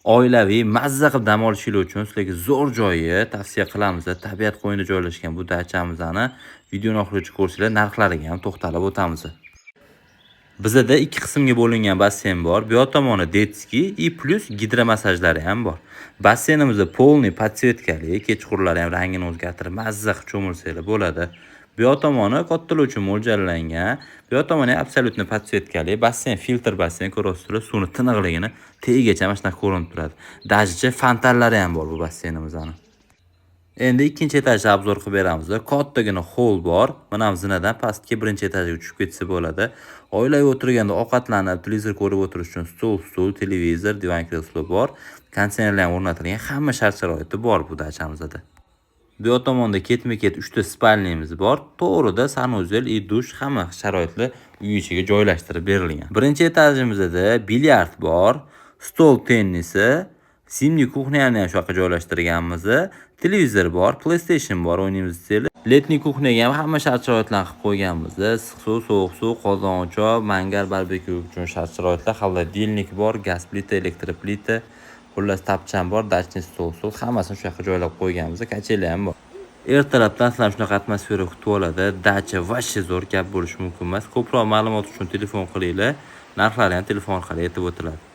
Oilaviy mazza qilib dam olishingiz uchun sizlarga zo'r joyi tavsiya qilamiz. Tabiat qo'ynida joylashgan bu dachamizni videoni oxirigacha ko'rsanglar, narxlariga ham to'xtalib o'tamiz. Bizda ikki qismga bo'lingan basseyn bor. Bu yoq tomoni detskiy и plus gidromassajlari ham bor. Basseynimizda polniy podsvetkali, kechqurunlari ham rangini o'zgartirib mazza qilib cho'milsanglar bo'ladi. Bu yoq tomoni kattalar uchun mo'ljallangan. Bu yoq tomoni absolyutni podsvetkali, basseyn filtr basseyn ko'rasizlar, suvni tiniqligini tegigacha mana shunaqa ko'rinib turadi. Dajicha fontallari ham bor bu basseynimizning. Endi ikkinchi etajda obzor qilib beramiz. Kattagina hol bor. Mana bu zinadan pastga birinchi etajga tushib ketsa bo'ladi. Oilaviy o'tirganda ovqatlanib, televizor ko'rib o'tirish uchun stol, televizor, divan kreslo bor. Konditsionerlar ham o'rnatilgan. Hamma shart-sharoiti bor bu dachamizda. Bu yoq tomonda ketma-ket 3 ta spalniyamiz bor. To'g'rida sanuzel, dush hamma sharoitli uy ichiga joylashtirib berilgan. Birinchi etajimizda bilyard bor, stol tennisi, simli kuxnyani ham shu yoqqa joylashtirganmiz. Televizor bor, PlayStation bor, o'ynaymiz desanglar. Letniy kuxnyaga ham hamma shart-sharoitlarni qilib qo'yganmiz. Issiq suv, sovuq suv, qozon-o'choq, mangal, barbekyu uchun shart-sharoitlar, холодильник bor, gaz plita, elektr plita, xullas tapcham bor, dachniy stol, hammasini shu yoqqa joylab qo'yganmiz. Kacheli ham bor. Ertalabdan sizlar shunaqa atmosfera kutib oladi. Dacha vashcha zo'r gap bo'lishi mumkin emas. Ko'proq ma'lumot uchun telefon qilinglar. Narxlari ham telefon orqali aytib o'tiladi.